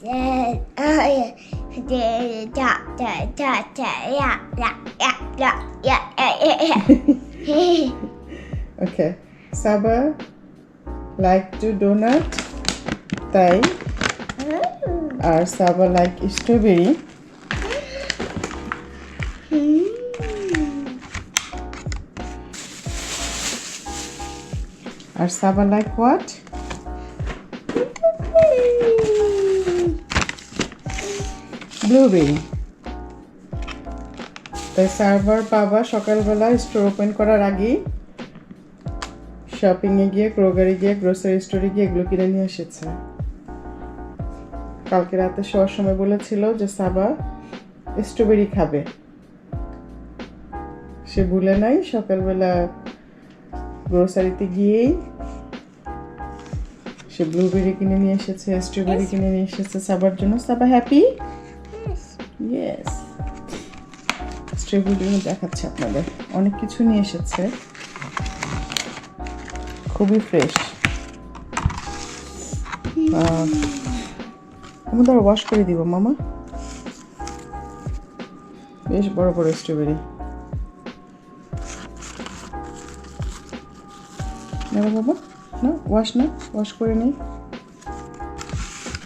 Okay, Saba like to donut, তাই আর Saba like strawberry. আর Saba like what? Blueberry. তাই সার্ভার বাবা সকালবেলা স্টোর ওপেন করার আগে শপিংয়ে গিয়ে ক্রোগারি গিয়ে গ্রোসারি স্টোরে গিয়ে এগুলো কিনে নিয়ে এসেছে। কালকে রাতে শোয়ার সময় বলেছিল যে সাবা স্ট্রবেরি খাবে, সে ভুলে নাই। সকালবেলা গ্রোসারিতে গিয়েই সে ব্লুবেরি কিনে নিয়ে এসেছে, স্ট্রবেরি কিনে নিয়ে এসেছে সাবার জন্য। সাবা হ্যাপি? ইয়েস। স্ট্রবেরি দেখাচ্ছে আপনাদের, অনেক কিছু নিয়ে এসেছে, খুবই ফ্রেশ। আমাদের ওয়াশ করে দিব মামা। বেশ বড় বড় স্ট্রবেরি। না বাবা, না ওয়াশ করে নিই।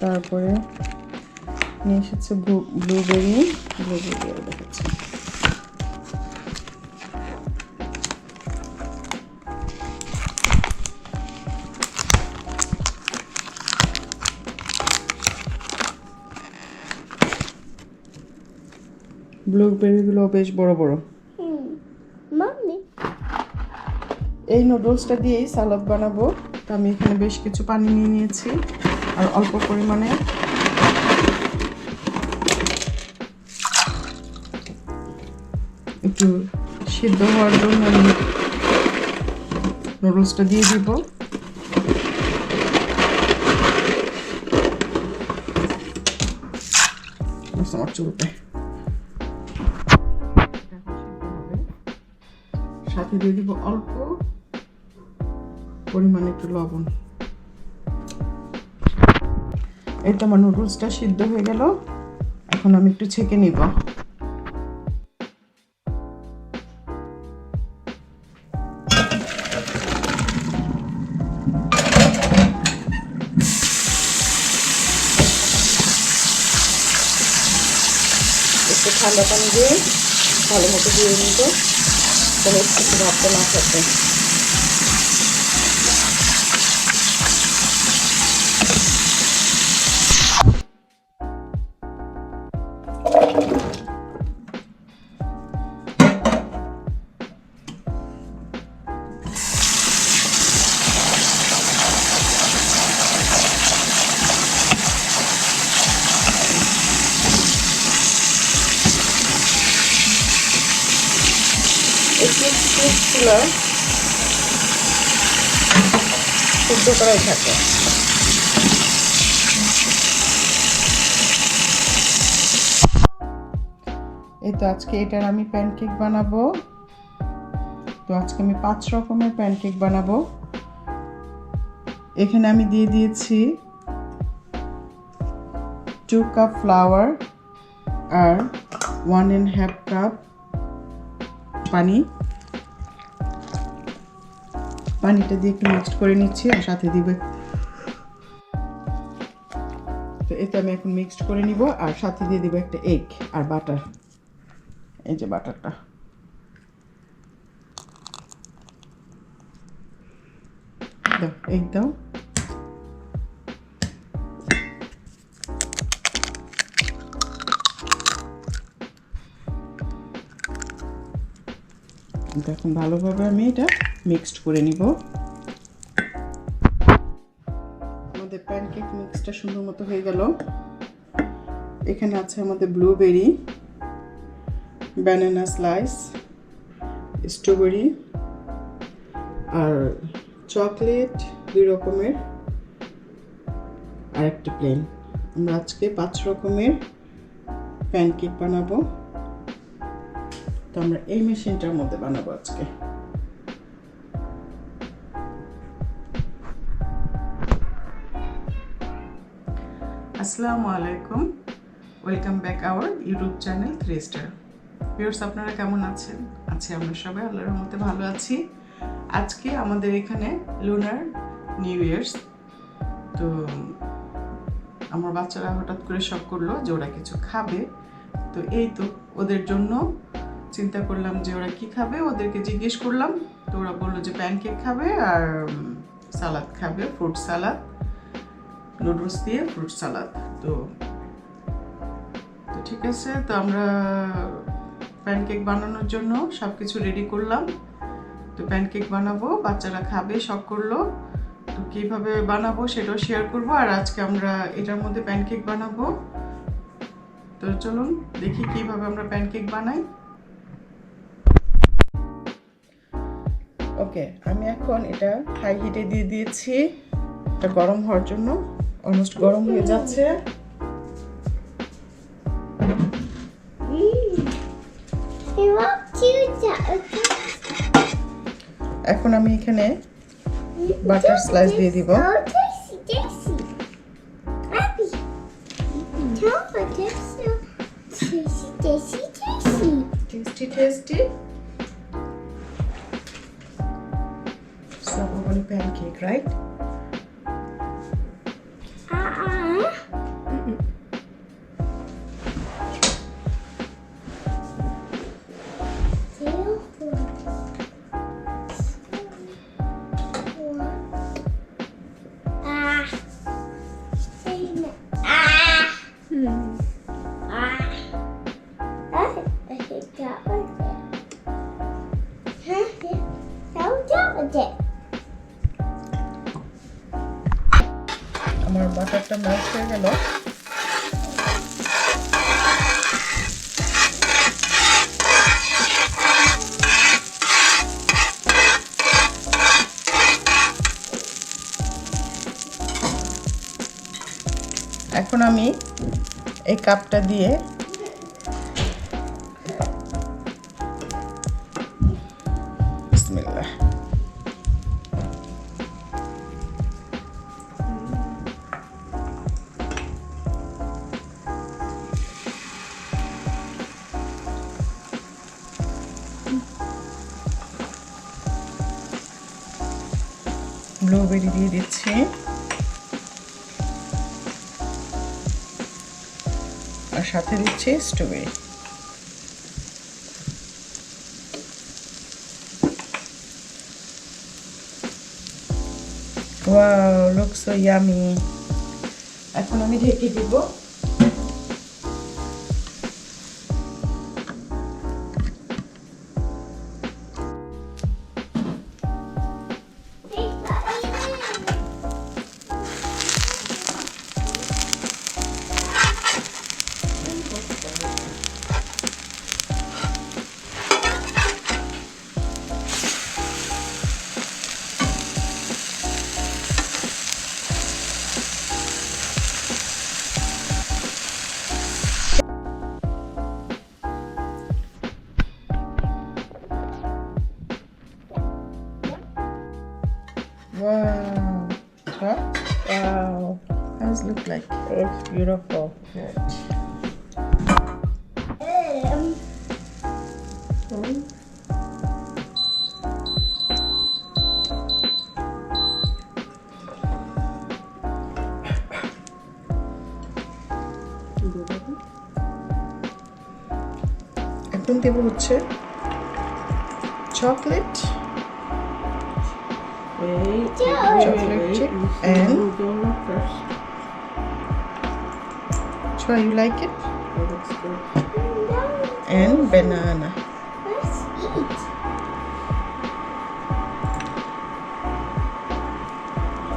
তারপরে নিয়ে এসেছে ব্লুবেরি দেখাচ্ছে। ব্লুবেরিগুলো বেশ বড় বড়। এই নুডলসটা দিয়েই সালাদ বানাবো। তো আমি এখানে বেশ কিছু পানি নিয়ে নিয়েছি আর অল্প পরিমাণে একটু সিদ্ধ হওয়ার জন্য আমি নুডলসটা দিয়ে দিব। আমার চুলটা সাথে দিয়ে দিব অল্প পরিমাণে একটু লবণ। এই তো আমার নুডলসটা সিদ্ধ হয়ে গেল, এখন আমি একটু ছেঁকে নিব। একটু ঠান্ডা পানি দিয়ে ভালো মতো দিয়ে নিব, তাহলে একটু ভাবতে না থাকে। চিপসগুলো সিদ্ধ করাই থাকে। এই তো আজকে এটার আমি প্যানকেক বানাবো। তো আজকে আমি 5 রকমের প্যানকেক বানাবো। এখানে আমি দিয়ে দিয়েছি 2 কাপ ফ্লাওয়ার আর 1.5 কাপ পানি। পানিটা দিয়ে একটু মিক্সড করে নিচ্ছি আর সাথে দিবে। তো এটা আমি এখন মিক্সড করে নিব আর সাথে দিয়ে দিব একটা এগ আর বাটার। এই যে বাটারটা, দাও এগ দাও। এখন ভালোভাবে আমি এটা মিক্সড করে নিব। আমাদের প্যানকেক মিক্সটা সুন্দর মতো হয়ে গেল। এখানে আছে আমাদের ব্লুবেরি, ব্যানানা স্লাইস, স্ট্রবেরি আর চকলেট 2 রকমের আর একটা প্লেন। আমরা আজকে 5 রকমের প্যানকেক বানাবো। তো আমরা এই মেশিনটার মধ্যে বানাবো আজকে। আসসালামু আলাইকুম, welcome back our YouTube channel 3 star. Viewers, আপনারা কেমন আছেন? আমরা সবাই আল্লাহর রহমতে ভালো আছি। আজকে আমাদের এখানে লুনার নিউ ইয়ার্স। তো আমার বাচ্চারা হঠাৎ করে শখ করলো যে ওরা কিছু খাবে। তো এই তো ওদের জন্য চিন্তা করলাম যে ওরা কি খাবে, ওদেরকে জিজ্ঞেস করলাম। তো ওরা বললো যে প্যানকেক খাবে আর সালাদ খাবে, ফ্রুট সালাদ, নুডলস দিয়ে ফ্রুট সালাদ। তো ঠিক আছে, তো আমরা প্যানকেক বানানোর জন্য সব কিছু রেডি করলাম। তো প্যানকেক বানাবো, বাচ্চারা খাবে, শখ করলো। তো কীভাবে বানাবো সেটাও শেয়ার করবো। আর আজকে আমরা এটার মধ্যে প্যানকেক বানাবো। তো চলুন দেখি কীভাবে আমরা প্যানকেক বানাই। ওকে, আমি এখন এটা হাই হিটে দিয়ে দিয়েছি, এটা গরম হওয়ার জন্য। অলমোস্ট গরম হয়ে যাচ্ছে। এখন আমি এখানে বাটার স্লাইস দিয়ে দিব। Tasty So we're going to pancake, right? আমার বাটারটা মেল্ট হয়ে গেল। এখন আমি এই কাপটা দিয়ে বিসমিল্লাহ ব্লুবেরি দিয়ে দিচ্ছি। আর সাথে দিচ্ছি strawberry. Wow, looks so yummy. এখন আমি ঢেকে দিব। Wow, huh? Wow, how does it look like? It's beautiful. Good. এখন দেব হচ্ছে chocolate, chocolate chip, and try, you like it? That looks good. And banana. Let's eat.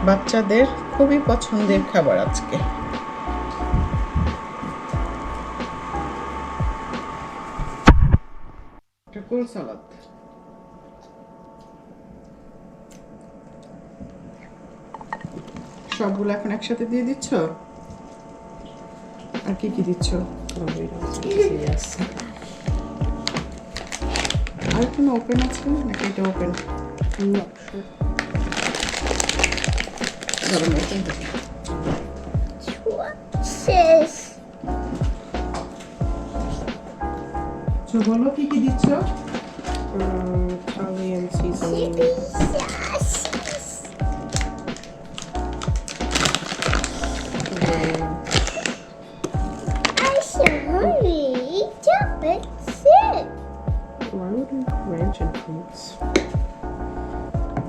বাচ্চাদের খুবই পছন্দের খাবার আজকে। এটা কোল সালাদ। সবগুলো এখন একসাথে দিয়ে দিচ্ছ? আর কি কি দিচ্ছ? Yes. আর কোনো ওপেন আছে নাকি এটা ওপেন? Not sure. গরম ওপেন। Delicious. তো বলো কি কি দিচ্ছ? Italian seasoning. Delicious. I should hurry. Chocolate sip. Why would we ranch and fruits?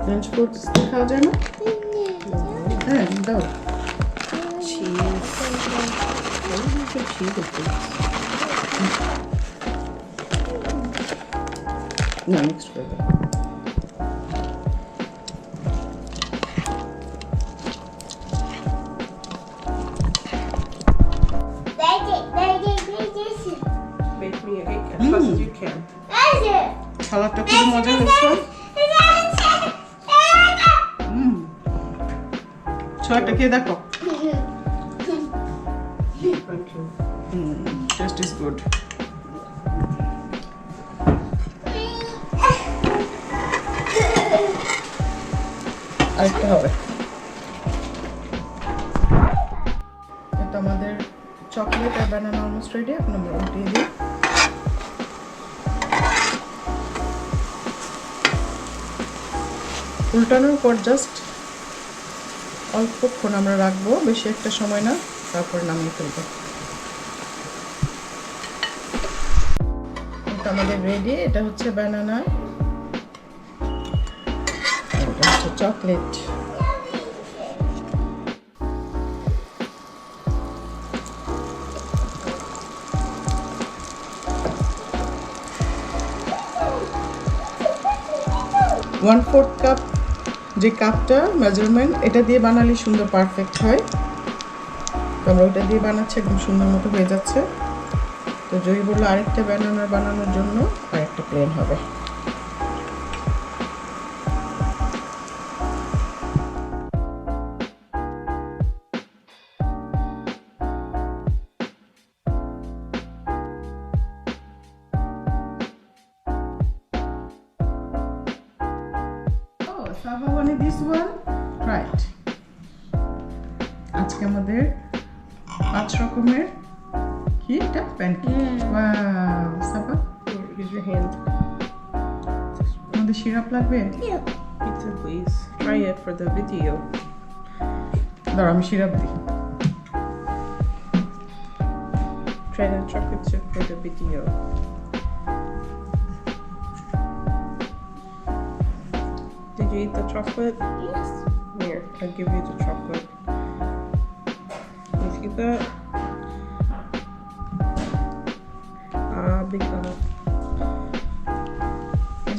Lunch fruits খাওয়া যায় না? হ্যাঁ দাও। Cheese. Why would we put cheese and fruits? না মিক্স করে দাও। Make me a cake as fast as you can. সালাদটা খুব মজা হয়েছে। ছোয়াটা খেয়ে দেখো। Thank you. Test is good. আরেকটা হবে। এটা আমাদের চকলেট আর বানানা অলমোস্ট রেডি। এখন আমরা উঠিয়ে দিই। উল্টানোর পর জাস্ট অল্পক্ষণ আমরা রাখবো, বেশি একটা সময় না, তারপর নামিয়ে ফেলবো। এটা আমাদের রেডি। এটা হচ্ছে বানানা, এটা হচ্ছে চকলেট। ওয়ান ফোর্থ কাপ যে কাপটা মেজারমেন্ট, এটা দিয়ে বানালে সুন্দর পারফেক্ট হয়। তো আমরা ওইটা দিয়ে বানাচ্ছি, একদম সুন্দর মতো হয়ে যাচ্ছে। তো জয়ী বললো আরেকটা বানানোর জন্য আরেকটা প্লেন হবে। Saba wanted this one? Try it. আজকে আমাদের 5 রকমের কি এটা pancake. Wow Saba, Use your hand. আমাদের সিরাপ লাগবে? Pizza, please. Try it for the video. দাঁড়া আমি সিরাপ দিই। Try the chocolate chip for the video. Did you eat the chocolate? Yes. Here, I'll give you the chocolate. You see that? Big enough.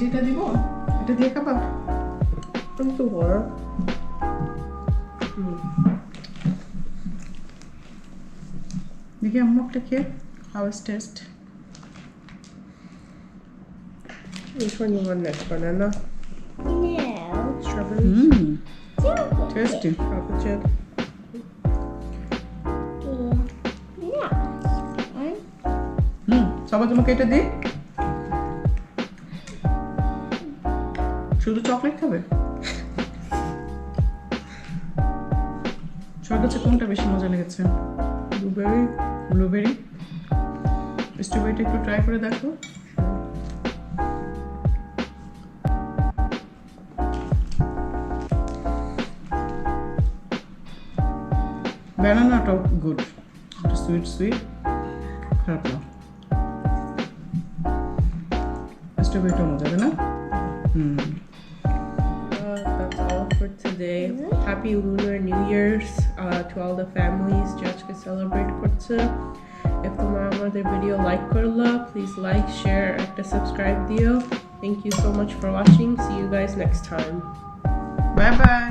যেটা দিব এটা দিয়ে খাবা? Come to water. দেখি আম্মু একটা খেয়ে, how is test? Which one you want next? Banana? No. Strawberries? Chocolate. Tasty. Chocolate chip? সবাই তোমাকে এটা দিই? শুধু চকলেট খাবে? সবার কাছে কোনটা বেশি মজা লেগেছে? Blueberry? ব্লুবেরি? স্ট্রবেরিটা একটু ট্রাই করে দেখো। ব্যানানাটাও গুড, একটু সুইট সুইট, খারাপ না। স্ট্রবেরিটাও মজা হবে না? That's all for today. Happy Lunar New Year's to all the families. Just to celebrate করছে। If তোমার আমাদের video like করলা, please like, share, and subscribe দিও. Thank you so much for watching. See you guys next time. Bye bye.